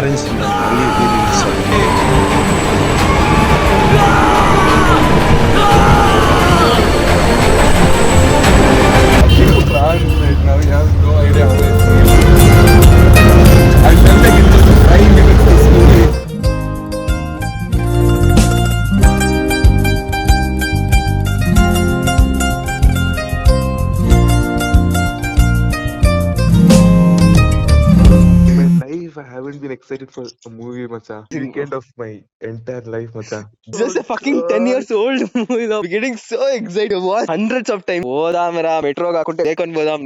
Orange తిన్నాను. Right now, you have no idea how it feels. I felt like it was 5 minutes this movie. In my life, I haven't been excited for a movie, macha. Weekend of my entire life, macha. Just a fucking 10 years old movie now. We're getting so excited. Watch hundreds of times. పోదాంరా metro కాకుంటే లేకొని పోదాం.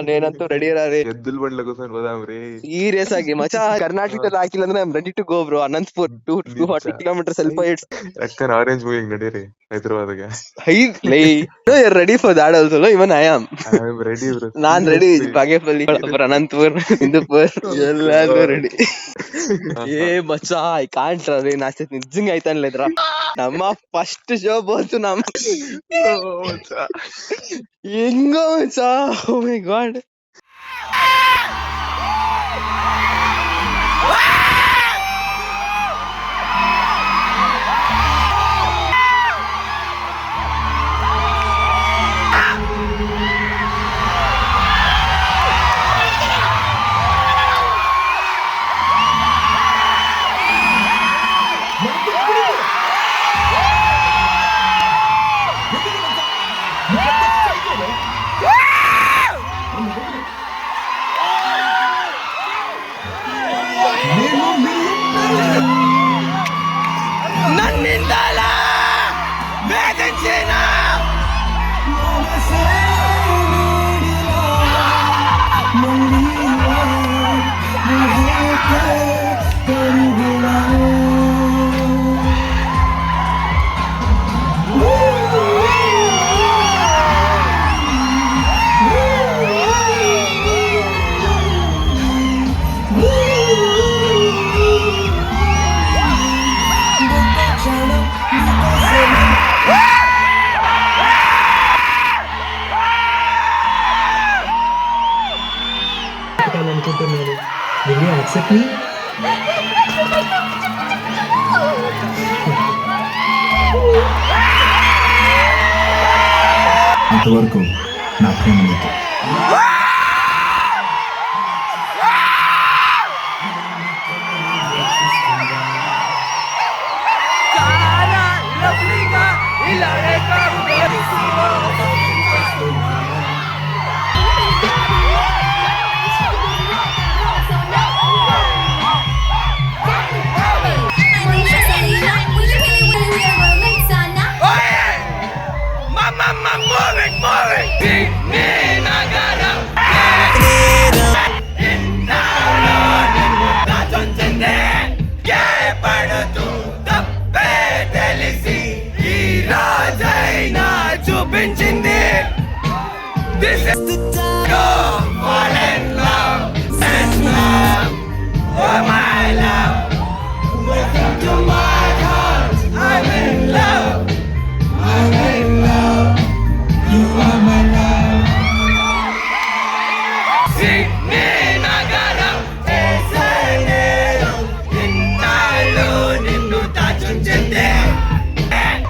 నేనంతా ready రే. ఎద్దుల బండ్ల కోసం పోదాం రే. సీరియస్ ఆಗಿ మచా కర్ణాటక రాకిలంದ್ರೆ I am ready to go bro. Anantapur 240 kilometers వెళ్ళిపోయేట్స్. అక్కడ ఆరెంజ్ మూవీ నడి రే హైదరాబాద్ గా. హై లే. No, you're ready for that also. No, even I am. I am ready, bro. ನಾನ್ ರೆಡಿ. ಬಾಗೇಪಲ್ಲಿ for ಅನಂತಪುರ್ ಹಿಂದೂಪುರ್ ಎಲ್ಲಾನು ready. A Maccha I can't రా రే. నా చేతి నిజంగా అయితాను లేదురా. ನಮ್ಮ ఫస్ట్ షో పోతున్నాం. ఎంగో మచ్చా. Oh my God. నన్నిందాలా వేధించినా అనుకుంటున్నాను. Will you accept me? అంతవరకు నా ప్రేమ నీతో. చూపించింది. This is the time to fall in love and love. Oh my love, welcome to my heart. I'm in love. I'm in love. You are my love. Sydney నగరం చేసేనేరు ఇన్నాళ్ళు నిన్ను దాచుంచింది.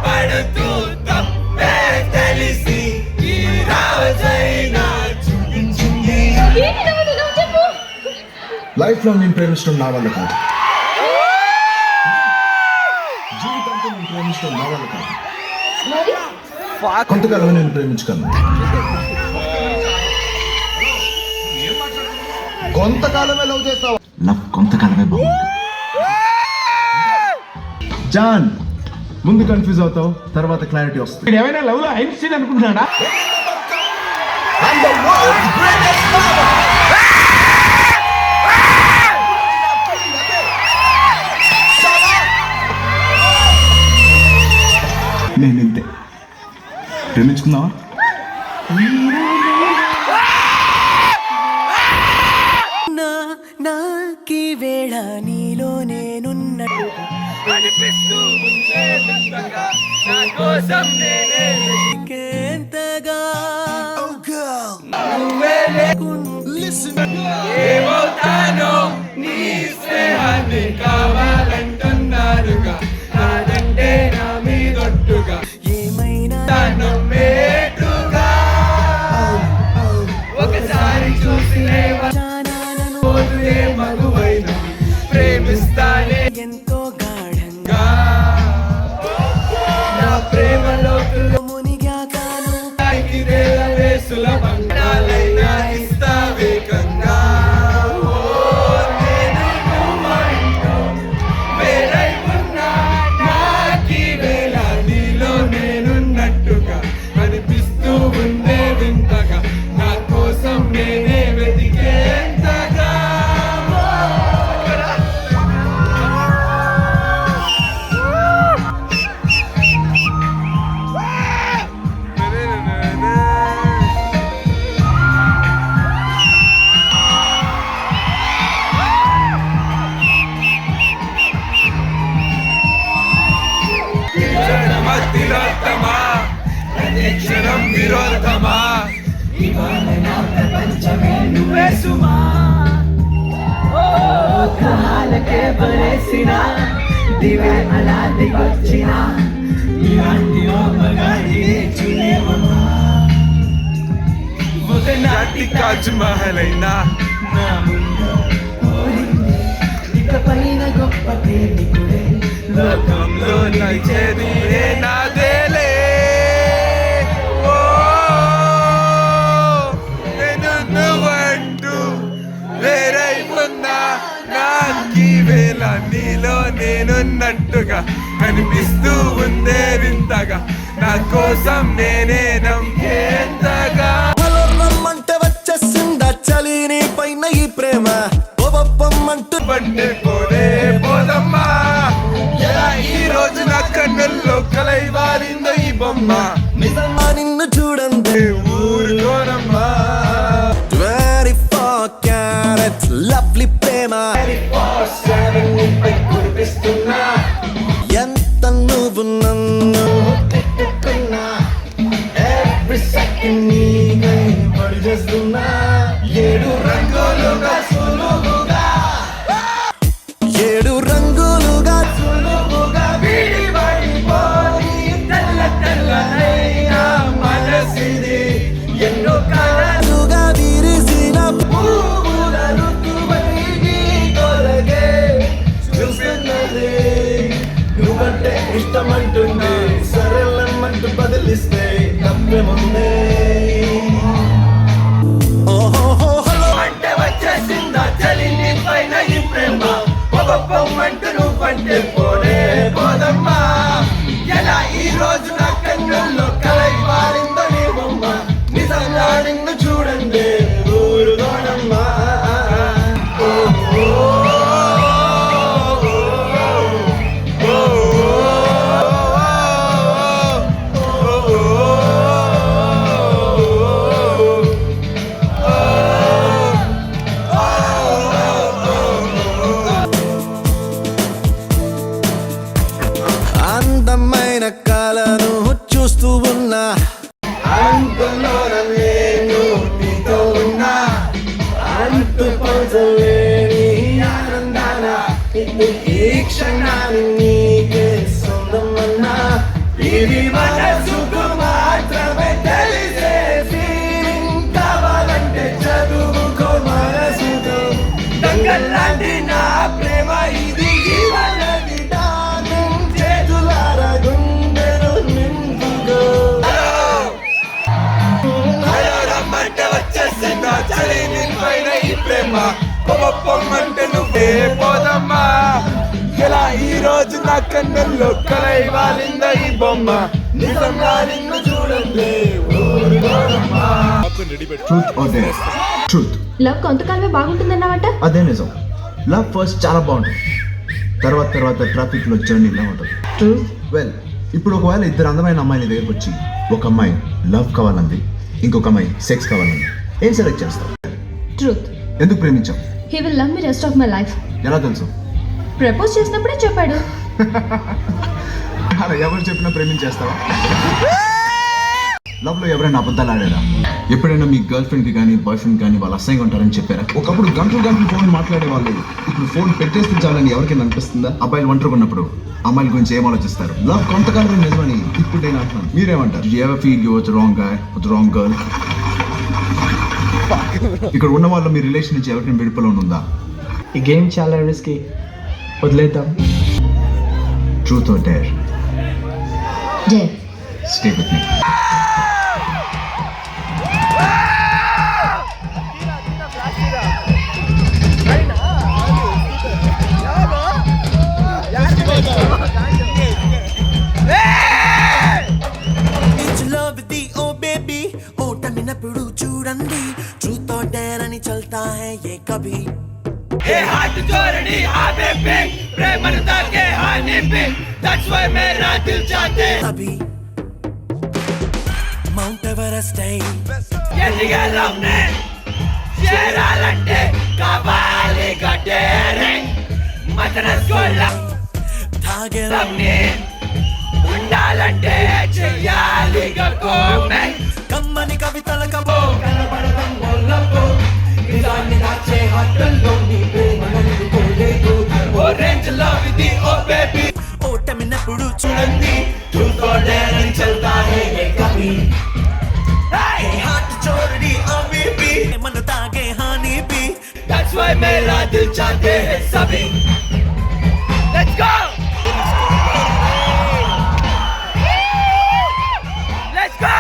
పడుతూ తప్పే తెలిసి ఈ రోజైనా చూపించింది. లైఫ్ లో నేను ప్రేమించడం నా వల్ల కాదు. జీవితంతో నేను ప్రేమించడం నా వల్ల కాదు. కొంతకాలం నేను ప్రేమించగలను. కొంతకాలమే లవ్ చేస్తావా? లవ్ కొంతకాలమే బాగుంది. జాన్, ముందు కన్ఫ్యూజ్ అవుతావు, తర్వాత క్లారిటీ వస్తుంది. ఏమైనా లవ్ లో ఐన్స్టీన్ అనుకుంటున్నాడా? నేను ఇంతే. ప్రేమించుకుందావా? నాకి వేళ నీలో నేనున్నట్టు అనిపిస్తూ ఉంటే వింతగా, నా కోసం నేనే వెతికేంతగా. నువ్వే లేకుండా ఏమవుతానో నీ స్నేహాన్ని చూసినే వదులే మగువైన ప్రేమిస్తానే ఎంతో గాఢంగా నా ప్రేమలో మునిగాను వేసుల బంగాలైనా ఇస్తా వేగంగా వేరై ఉన్నా నాకీ వేళ నీలో నేనున్నట్టుగా అనిపిస్తూ ఉందే వింతగా నా కోసం నేనే వెతికేంతగా తిలోత్తమా ప్రతిక్షణం విరోధమా ఇవాళ నా ప్రపంచమే నువ్వే సుమా గ్రహాలకే పడేసిన దివే అలా దిగొచ్చిన ఇలాంటి ఒకనాటి తాజ్ మహల్ అయినా నా ముందు ఇకపైన గొప్ప ప్రేమికుడే లోకంలో నడిచేది నాదేలే ఓ నేను నువ్వంటూ వేరై ఉన్నా నాకీ వేళ నీలో నేనున్నట్టుగా కనిపిస్తూ ఉందే వింతగా నా కోసం నేనే నమ్మేంతగా రమ్మంటే వచ్చేసిందా చలి నీ పైన ఈ ప్రేమ బొప్పమ్మంటూ పట్టే పోనే పోదమ్మా ఎలా ఈ రోజు నా కన్నుల్లో కలై వారిందో ఈ బొమ్మ నిజంగా నిన్ను చూడండి ఊరుకోనమ్మా 24 క్యారెట్ లవ్లీ ప్రేమ కురిపిస్తున్నా ఎంత నువ్వు నన్ను తిట్టుకున్నా ఎవ్రీ సెకండ్ నీకై పడి చేస్తున్నా ఏడు రంగులుగా సులువుగా ఏడు రంగులుగా సులువుగా విడిపడిపోయి తెల్ల తెల్లనైనా మనసిది ఎన్నో కలలు చుగా విరిసిన పూల ఋతువై నీ కొలగే చూస్తున్నది నువ్వంటే ఇష్టమంటుంది సరళమంటూ బదిలిస్తే తప్పేముంది ఓహో హలో అంటే వచ్చేసిందా చలి నీ పైన ఈ ప్రేమ పొగప్పమ్మంటూ నువ్వంటే పోనే పోదమ్మా ఎలా ఈ రోజు నా కన్నుల్లో కలై మారిందో నీ బొమ్మ నిజంగా నిన్ను చూడండి ఊరుగోనమ్మా అందమైన కళను చూస్తూ ఉన్నా అంతలోన నేను నీతో ఉన్నా అంతు పంచలేని ఆనందాన ఈ క్షణాన్ని నీకే సొంతమన్నా ఇది మనసుకు మాత్రమే తెలిసే ఫీలింగ్ కావాలంటే చదువుకో మనసుతో దొంగలాంటి నా ప్రేమ ఇది ఇవ్వనది దానం చేతులార గుండెను నింపుకో హలో రమ్మంటే వచ్చేసిందా చలి నీ పైన ఈ ప్రేమ పొమ్మంటే నువ్వే పోదమ్మా ఎలా ఈ రోజు నా కన్నుల్లో కలై వాలిందా ఈ బొమ్మ నిజంగా నిన్ను చూడండి ఊరుకోనమ్మా truth or dare truth love కొంతకాలమే బాగుంటుందన్నమాట. అదే నిజం. లవ్ ఫస్ట్ చాలా బాగుంటుంది, తర్వాత తర్వాత ట్రాఫిక్ లో జర్నీ ఇలా ఉంటుంది. వెల్, ఇప్పుడు ఒకవేళ ఇద్దరు అందమైన అమ్మాయిల దగ్గరకు వచ్చి ఒక అమ్మాయి లవ్ కావాలంది, ఇంకొక అమ్మాయి సెక్స్ కావాలంది, ఏం సెలెక్ట్ చేస్తావు? ట్రూత్. ఎందుకు ప్రేమించావు? He will love me rest of my life. ఎలా తెలుసు? ప్రపోజ్ చేసినప్పుడే చెప్పాడు. అలా ఎవరు చెప్పినా ప్రేమించేస్తావా? లవ్ లో ఎవరైనా అబద్ధాలు ఆడారా? ఎప్పుడైనా మీ గర్ల్ ఫ్రెండ్ కి కానీ బాయ్ ఫ్రెండ్ కానీ వాళ్ళు అసహ్యంగా ఉంటారని చెప్పారా? ఒకప్పుడు గంటలు గంటలు ఫోన్ మాట్లాడే వాళ్ళు ఇప్పుడు ఫోన్ పెట్టేస్తే చాలని ఎవరికైనా అనిపిస్తుందా? అబ్బాయిలు ఒంటరిగా ఉన్నప్పుడు అమ్మాయిల గురించి ఏం ఆలోచిస్తారు? లవ్ కొంతకాలం నిజమని ఇప్పుడు నేను అంటున్నాను, మీరేమంటారు? You ever feel you was wrong guy with wrong girl? ఇక్కడ ఉన్న వాళ్ళు మీ రిలేషన్ నుంచి ఎవరికైనా విడుపులో ఉందా? ఈ గేమ్ చాలా రిస్కీ, వదిలేద్దాం. Truth or dare? జయ స్టే విత్ మీ. ఓటమినప్పుడు చూడండి, ట్రూత్ ఆర్ డేర్ అని చల్తా హై ఏ కభీ. ఏ హార్ట్ చోరని ఆవే पे ప్రేమను తాకే హాని पे దట్స్ వై మేరా దిల్ చాహతే అభి మౌంట్ ఎవరెస్ట్ అయి ఎదిగేలోనే చేరాలంటే కావాలి గడేరింగ్ మదన స్కూల్ తాగేలోనే ఉండాలంటే చెయ్యాలి గోమెంట్ కమ్మని కవితల కబో కనబడడం వల్లపో నిజాన్ని దాచే హట్టుల్లో నీ ప్రేమ నన్నుకోలేదు ఆరెంజ్ లవ్ ఇది ఓ బేబీ ఓటమినప్పుడు చూడండి ట్రూత్ ఆర్ డేర్ అని చల్తా హై ఏ కభీ ఏ హార్ట్ చోరడి అవి బి మన తాగే హాని బి. That's why मेरा दिल चाहते हैं सभी. Let's go. Let's go.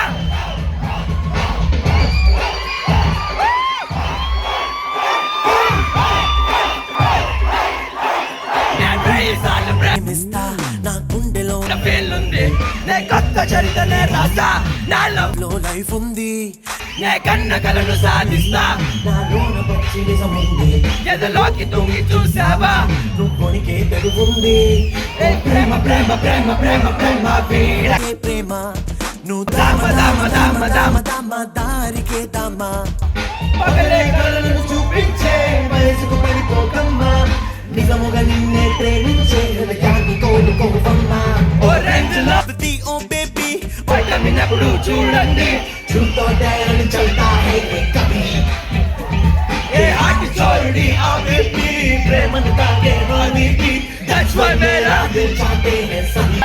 నేను రేసాల ప్రేమిస్తా నా గుండెలో పేలుంది నే కొత్త చరితనే రాసా నాలో లో లైఫ్ ఉంది, నే కన్న కలను సాధిస్తా నాలోన పచ్చి నిజముంది, ఎదలోకి తొంగి చూసావా నువ్వు కొనికే తెగుంది. ఏ ప్రేమ ప్రేమ ప్రేమ ప్రేమ ప్రేమ వీడ ఏ ప్రేమ నువ్వు దామ దామ దామ దామ దామ దారికే దామ. పగలే కలను చూపించే వయసుకు పడిపోకమ్మా, నిజముగా నిన్నే ప్రేమించే హృదయాన్ని కోరుకోవమ్మా. Orange love the oh baby పట్టమినప్పుడు చూడండి ట్రూత్ ఆర్ డేర్ అని చల్తా హై ఏ కభీ. ఏ హార్ట్ చోరుడి ఆ బేబీ ప్రేమను తాగే హాని బి దట్స్ వై మేరా దిల్ చాహతే హై సభీ.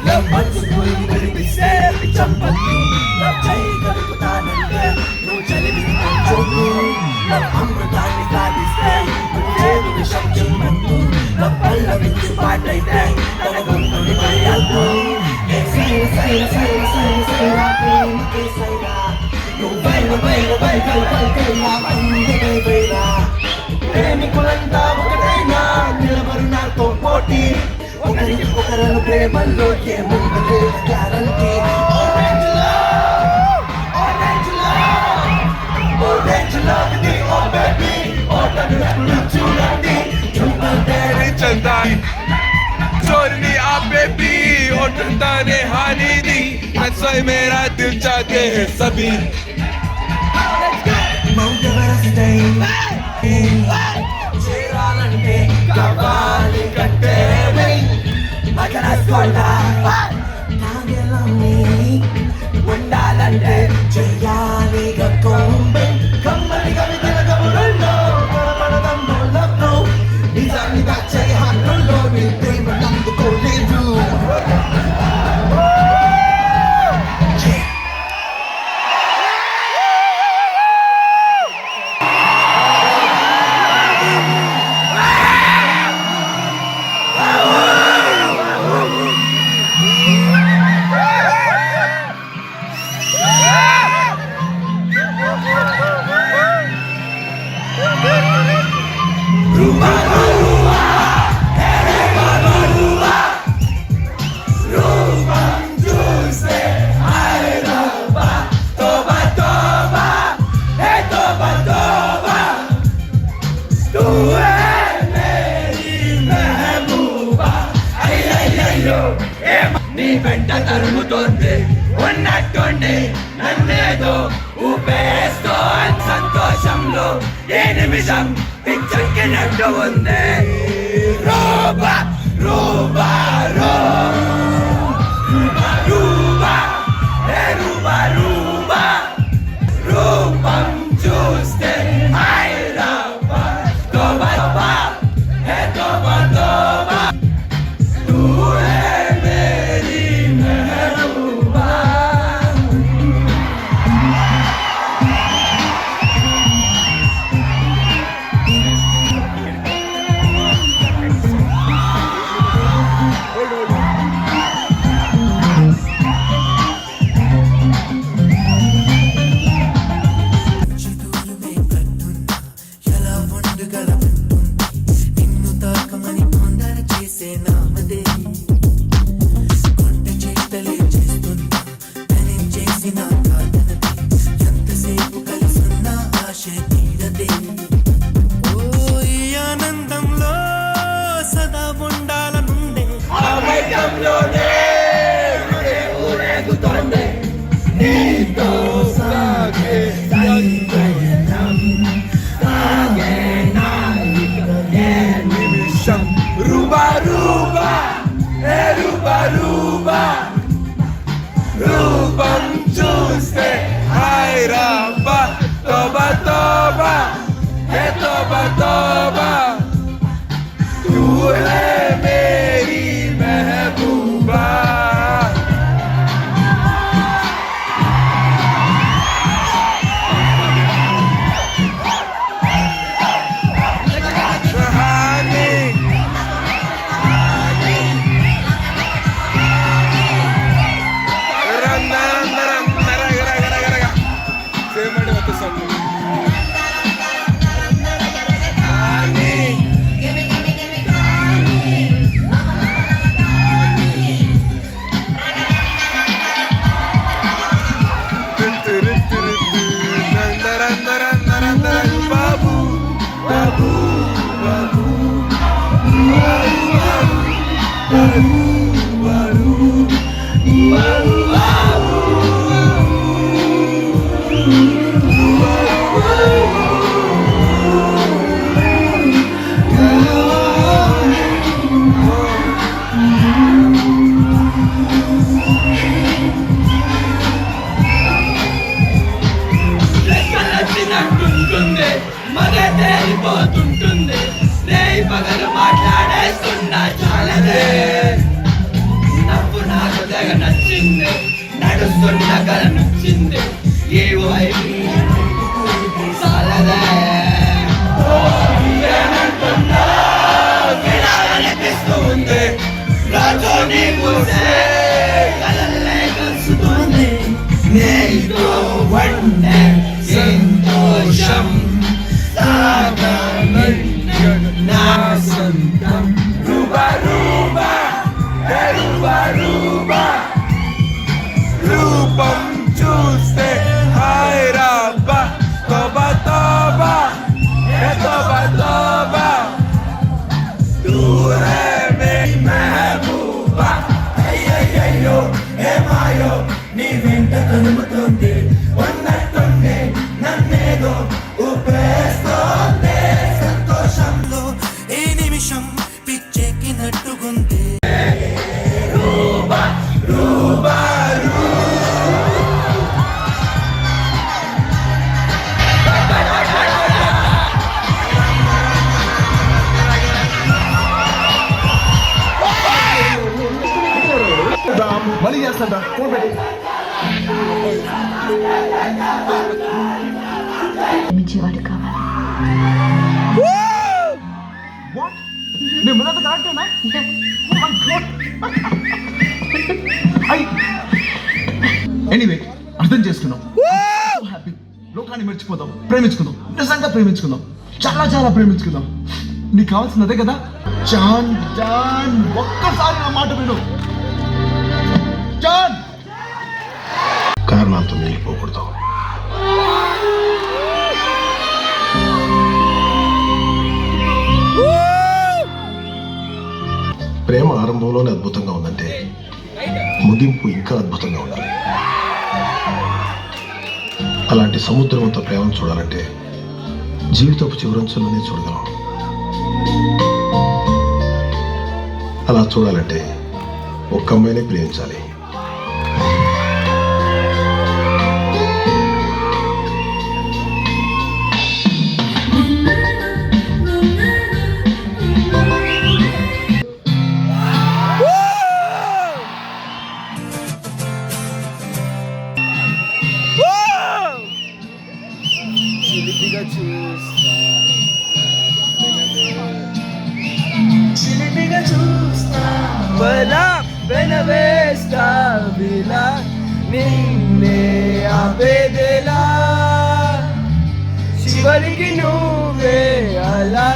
లవ్ మనసుని విడిపిస్తే చంపకు లవ్ చేయి కలుపుతానంటే నువ్వు చలివి చోటు. లవ్ అమృతాన్ని సాధిస్తే నువ్వు చేదు విషం చిమ్మకు. లవ్ పల్లవించి పాటైతే తన గొంతుని పడేయద్దు. ఏ సైర సైర సైర సైర సైర ప్రేమకే సైరా, నువ్వు బయలు బయలు బయలు బయలు మందుకే బయలా. ప్రేమికులంతా ఒకటైనా నిలబరు నాతో పోటీ, ఒకరికి ఒకరను ప్రేమల్లో ఏముండదు గ్యారంటీ. ఆరెంజ్ లవ్ ఇది ఓ బేబీ పట్టమినప్పుడు చూడండి ట్రూత్ ఆర్ డేర్ అని చల్తా చోరుడి ఆ బేబీ ఒట్టంతానే హాని ది దట్స్ వై మేరా దిల్ చాహతే హై సభీ. మౌంట్ ఎవరెస్ట్ అయి చేరాలంటే కావాలి గడేరింగ్ మదన స్కూల్ తాగేలోనే ఉండాలంటే చెయ్యాలి గొంబె. కమ్మని కవితల కబుర్లో కనబడడం వల్లప్పుడు నిజాన్ని దాచే హక్కుల్లో నీ ప్రేమ నందుకోలేదు. నీ వెంట తరుముతోంది ఉన్నట్టుండి నన్నేదో ఊపేస్తూ సంతోషంలో ఏ నిమిషం పిచ్చెక్కినట్టు ఉంది. రూబా రూబా రూబా రూబా ఏ రూబా రూబా రూబా కొత్త సాంగ్. బాబు బాబు బాబు లెక్కలొచ్చినట్టుంటుంది, మగ తేలిపోతుంటుంది, రేయి పగలు మాట్లాడేస్తున్నా చాలదే. నవ్వు నాకు తెగ నచ్చింది, నడుస్తున్న కల నచ్చింది, ఏ వైపు చాలదే. ఏమంటున్నా వినాలనిపిస్తూ ఉంది, రాజు నీ కూసే కలల్లే కలుస్తుంది, నీతో వండే సంతోషం నా సొంతం. రూబా రూబా రూబా రూబా రూపం చూస్తే హాయ్ రాబా తోబా తోబా తోబా తోబా దూరే మే మెహబూబా. అయ్యయ్యో ఏమాయో నీ వెంట కలుముతోంది, ఉన్నట్టుండి నన్నేదో ఊపేస్తోంది. సంతోషంలో ఈ నిమిషం పిచ్చెక్కినట్టుగుంది. రూబా రూబా మళ్ళీ చేస్తాడా ఫోన్ పెట్టి. ప్రేమించేవాడు కావాలి. నేను ముందంతా కరెక్టేనా? ఎనీవే అర్థం చేసుకున్నాం. హ్యాపీ. లోకాన్ని మర్చిపోదాం, ప్రేమించుకుందాం, నిజంగా ప్రేమించుకుందాం, చాలా చాలా ప్రేమించుకుందాం. నీకు కావాల్సింది అదే కదా? జాన్ జాన్ ఒక్కసారి నా మాట విను జాన్. కారణాలతో మిగిలిపోకూడదు. ప్రేమ ఆరంభంలోనే అద్భుతంగా ఉందంటే ముగింపు ఇంకా అద్భుతంగా ఉండాలి. అలాంటి సముద్రమంత ప్రేమను చూడాలంటే జీవితపు చివరంచులోనే చూడగలం. అలా చూడాలంటే ఒక్క అమ్మాయినే ప్రేమించాలి. చిలిపిగా చూస్తా చిలిపిగా చూస్తా బలా వెనవేస్తా విలా నిన్నే ఆపేదేలా, చివరికి నువ్వే అలా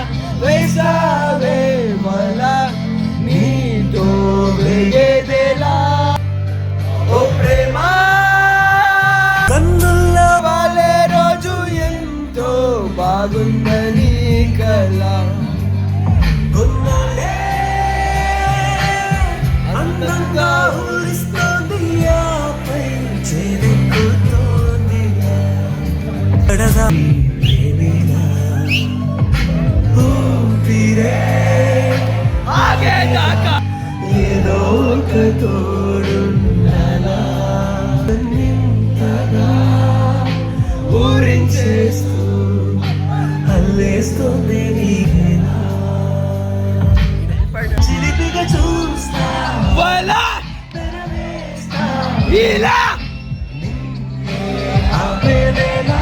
వేసావే మలా, నీతో వేగేదేలా. ఓ ప్రేమ కన్నుల్లో వాలే రోజు ఎంతో బాగుందని కల, గున్నాలే అందంగా ఊరిస్తోంది, ఆపై చేరుకుతోంది పడదా ప్రేమిగా ఊపిరే ఆగేదాకా ఏదో ఒక తోడుండాలా నింతగా ఊరించేస్తూ అల్లేస్తుంది నీకేనా. చిలిపిగా చూస్తా బలా తెరవేస్తా ఇలా ఆపేదేలా,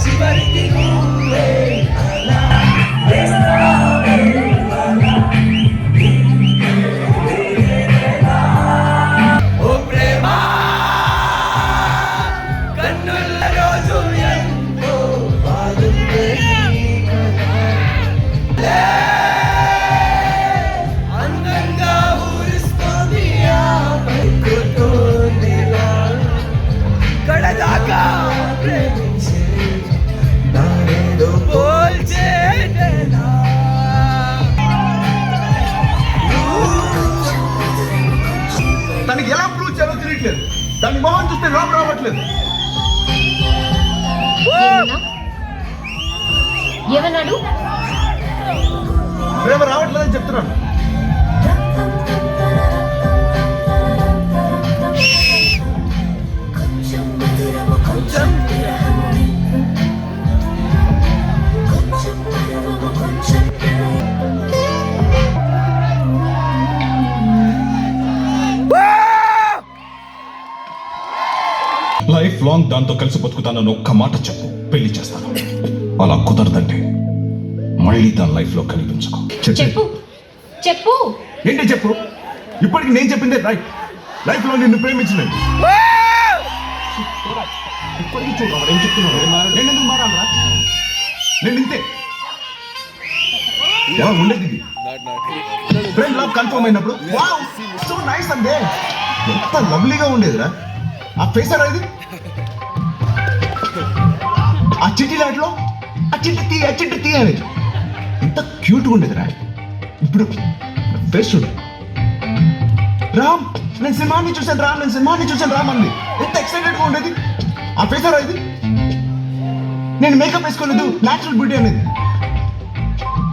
చివరికి నువ్వే అలా వేస్తావే అలా. ఓ ప్రేమ కన్నుల్లో ఏమన్నాడు? ప్రేమ రావట్లేదని చెప్తున్నాను. లైఫ్ లాంగ్ దాంతో కలిసి బతుకుతానని ఒక్క మాట చెప్పు, పెళ్లి చేస్తాను. అలా కుదరదంటే మళ్ళీ దాని లైఫ్ లో కనిపించకు. చెప్పు చెప్పు. ఏంటి చెప్పు? ఇప్పటికి నేను చెప్పిందే రైట్. లైఫ్ లో నిన్ను ప్రేమించలేదు. ఇప్పటికీ చూడరా ఏం చెప్తున్నావు? నేను ఎందుకు మారాలరా? నేను ఇంతే. ఎలా ఉండేది ఇది? ఫ్రెండ్ లవ్ కన్ఫర్మ్ అయినప్పుడు వావ్ సో నైస్ అందే. ఎంత లవ్లీగా ఉండేదిరా ఆ ఫేస్. ఇది ఆ చిట్టి లాట్లో ఆ చిట్టి తీ అనేది ఎంత క్యూట్గా ఉండేదిరా. ఇప్పుడు ఫేస్ చూడు. రామ్ నేను సినిమాని చూసాను రామ్ అంది. ఎంత ఎక్సైటెడ్గా ఉండేది ఆ ఫేస్. ఇది నేను మేకప్ వేసుకోలేదు, న్యాచురల్ బ్యూటీ అనేది.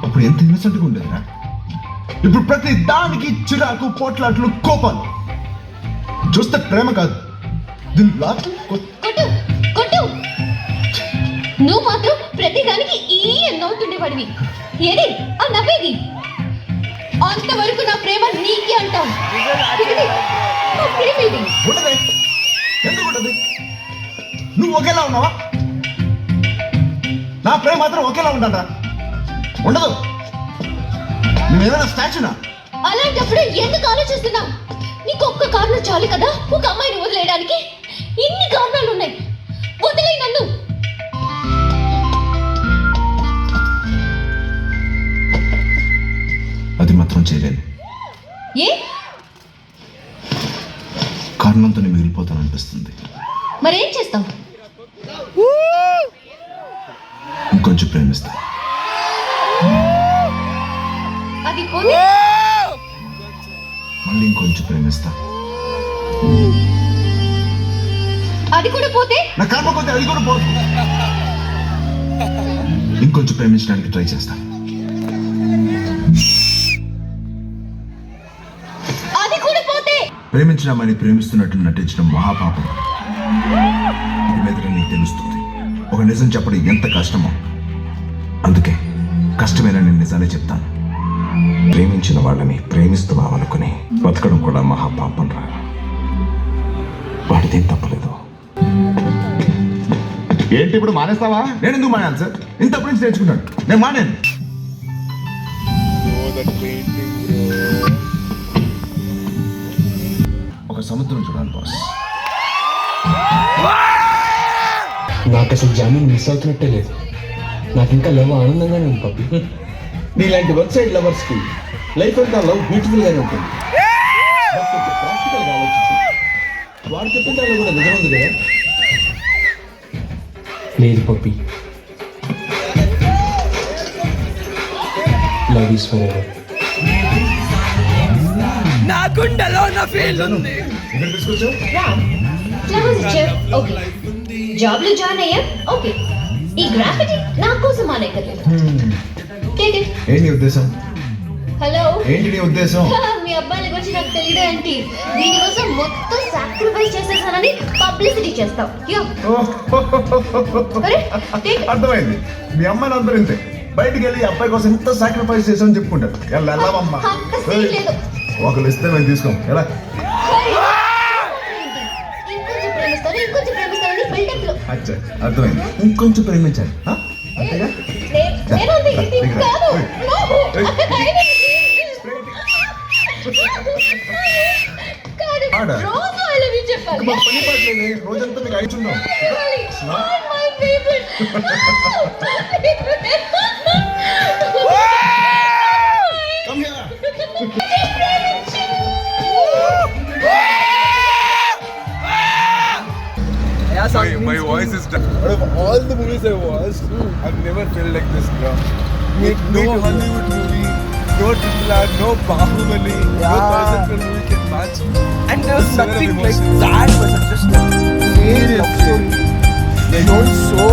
అప్పుడు ఎంత ఇన్నసెంట్గా ఉండేదిరా. ఇప్పుడు ప్రతి దానికి చిరాకు, పోట్లాట్లు, కోపాలు. చూస్తే ప్రేమ కాదు, దీని లాస్ట్ కొట్టు కొట్టు. నువ్వు మాత్రం ప్రతి దానికి నవ్వుతుండేవాడివి. ఏది ఆ నవ్వేది? అంతవరకు నా ప్రేమ నీకే అంటావు. ఇది నా ప్రేమ ఇది. ఉండదే. ఎందుకు ఉండదు? నువ్వు ఒకేలా ఉన్నావా? నా ప్రేమ మాత్రం ఒకేలా ఉండదా? ఉండదు. నువ్వేమైనా స్టాచ్యూనా? అలాంటప్పుడు ఎందుకు ఆలోచిస్తున్నావు? నీకు ఒక్క కారణం చాలు కదా ఒక అమ్మాయిని వదిలేయడానికి. ఇన్ని కారణాలు ఉన్నాయి. వదిలేయి నన్ను. అది మాత్రం చేయలేను. ఏ కారణంతో నేను మిగిలిపోతాననిపిస్తుంది. మరేం చేస్తావు? ఇంకొంచెం ప్రేమిస్తా. అది పోతే మళ్ళీ ఇంకొంచెం ప్రేమిస్తా. అది కూడా పోతే నా కాకపోతే అది కూడా పోదు. ఇంకొంచెం ప్రేమించడానికి ట్రై చేస్తా. అది కూడా పోతే ప్రేమించడామని ప్రేమిస్తున్నట్టు నటించడం మహాపాపం. ఇది మీద నీకు తెలుస్తుంది. ఒక నిజం చెప్పడం ఎంత కష్టమో. అందుకే కష్టమైన నేను నిజాలే చెప్తాను. ప్రేమించిన వాళ్ళని ప్రేమిస్తున్నామనుకుని బతకడం కూడా మహాపాపం రా. వాడిదేం తప్పలేదు. ఏంటి ఇప్పుడు మానేస్తావా? నేను ఎందుకు మానేయాలి సార్? ఇంతప్పటి నుంచి నేర్చుకుంటాను. నేను మానేను. ఒక సముద్రం చూడాలి బాస్. నాకు అసలు జామీన్ మిస్ అవుతున్నట్టే లేదు. నాకు ఇంకా లవ్ ఆనందంగానే ఉంది పప్పి. నీలాంటి వెబ్సైట్ లవర్స్ కి లైఫ్ అంతా లవ్ బ్యూటిఫుల్ గానే ఉంటుంది. ప్రాక్టికల్ గా ఆలోచించు. వాడు చెప్పిన దానిలో కూడా నిజం ఉంది కదా. లేదు పప్పి, లవ్ ఈస్ ఫర్ ఎవర్. నా గుండెలో నా ఫీల్ ఉంది. ఫ్లవర్స్ ఇచ్చారు. ఓకే. జాబ్ లో జాయిన్ అయ్యా. ఓకే. ఈ గ్రాఫిటీ నా కోసం మానేయలేదు. ఏంటి నీ ఉద్దేశం? హలో, ఏంటి నీ ఉద్దేశం? మీ అబ్బాయిల గురించి నాకు తెలియదా ఏంటి? దీనికోసం మొత్తం సాక్రిఫైస్ చేసేసానని పబ్లిసిటీ చేస్తావు. అర్థమైంది. మీ అమ్మాయిని అందరూ ఇంతే. బయటికి వెళ్ళి అబ్బాయి కోసం ఎంత సాక్రిఫైస్ చేసామని చెప్పుకుంటారు. వెళ్ళావమ్మా. ఒకళ్ళు ఇస్తే మేము తీసుకోం. ఎలా? ఇంకొంచెం ప్రేమిస్తానని బిల్డప్ లో. అచ్చా, అర్థమైంది. ఇంకొంచెం ప్రేమించాలి అంతేగా? రోజంతా మీకు అయిచున్నాం. My voice is done. Out of all the movies I watched, I've never felt like this, bro. No Hollywood movie, no Triple R, no Bahubali, no 1000 crore movie can match. And there was This level of nothing like emotion. that, but just a great love story. Yeah, Shown so